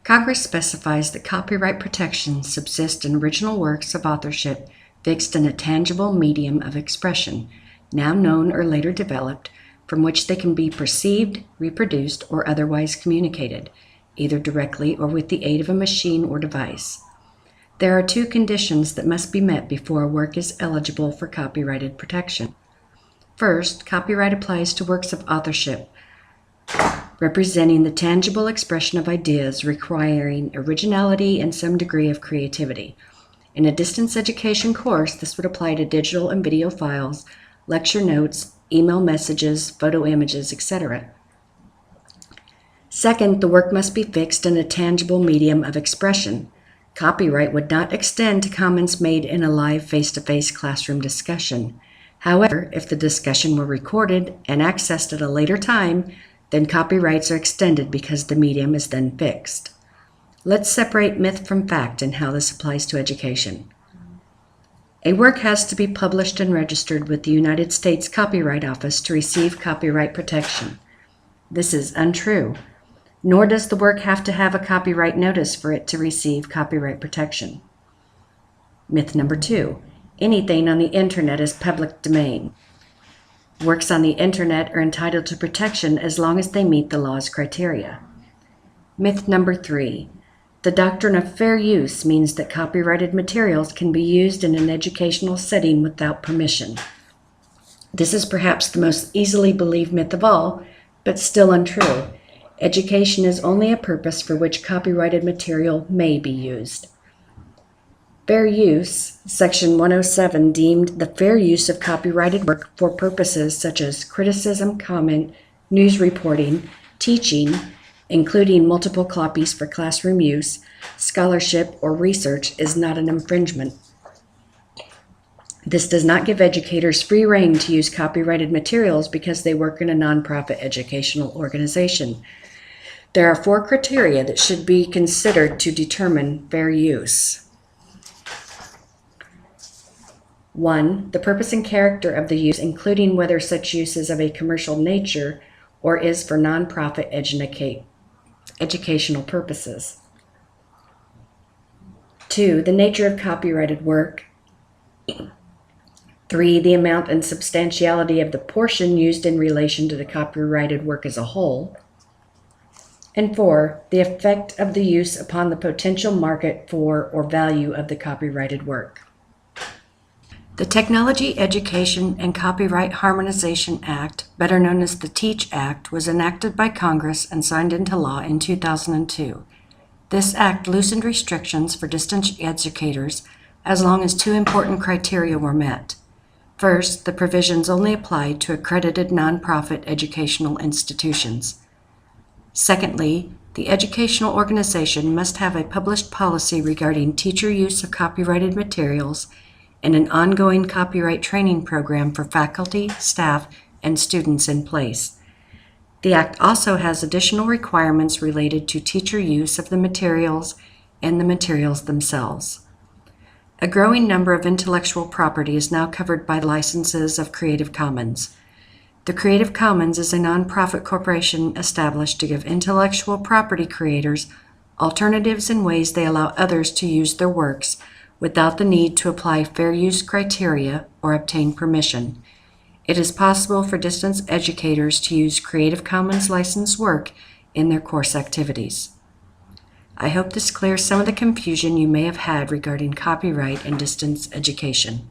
Congress specifies that copyright protections subsist in original works of authorship fixed in a tangible medium of expression, now known or later developed, from which they can be perceived, reproduced, or otherwise communicated, either directly or with the aid of a machine or device. There are two conditions that must be met before a work is eligible for copyrighted protection. First, copyright applies to works of authorship representing the tangible expression of ideas requiring originality and some degree of creativity. In a distance education course, this would apply to digital and video files, lecture notes, email messages, photo images, etc. Second, the work must be fixed in a tangible medium of expression. Copyright would not extend to comments made in a live face-to-face classroom discussion. However, if the discussion were recorded and accessed at a later time, then copyrights are extended because the medium is then fixed. Let's separate myth from fact and how this applies to education. A work has to be published and registered with the United States Copyright Office to receive copyright protection. This is untrue, nor does the work have to have a copyright notice for it to receive copyright protection. Myth number 2, anything on the internet is public domain. Works on the internet are entitled to protection as long as they meet the law's criteria. Myth number 3, the doctrine of fair use means that copyrighted materials can be used in an educational setting without permission. This is perhaps the most easily believed myth of all, but still untrue. Education is only a purpose for which copyrighted material may be used. Fair use, Section 107 deemed the fair use of copyrighted work for purposes such as criticism, comment, news reporting, teaching, including multiple copies for classroom use, scholarship, or research is not an infringement. This does not give educators free rein to use copyrighted materials because they work in a nonprofit educational organization. There are 4 criteria that should be considered to determine fair use. 1. The purpose and character of the use, including whether such use is of a commercial nature or is for nonprofit educational purposes. 2. The nature of copyrighted work. 3. The amount and substantiality of the portion used in relation to the copyrighted work as a whole. And 4. The effect of the use upon the potential market for or value of the copyrighted work. The Technology, Education, and Copyright Harmonization Act, better known as the TEACH Act, was enacted by Congress and signed into law in 2002. This act loosened restrictions for distance educators as long as 2 important criteria were met. First, the provisions only applied to accredited nonprofit educational institutions. Secondly, the educational organization must have a published policy regarding teacher use of copyrighted materials and an ongoing copyright training program for faculty, staff, and students in place. The Act also has additional requirements related to teacher use of the materials and the materials themselves. A growing number of intellectual property is now covered by licenses of Creative Commons. The Creative Commons is a nonprofit corporation established to give intellectual property creators alternatives in ways they allow others to use their works without the need to apply fair use criteria or obtain permission. It is possible for distance educators to use Creative Commons licensed work in their course activities. I hope this clears some of the confusion you may have had regarding copyright and distance education.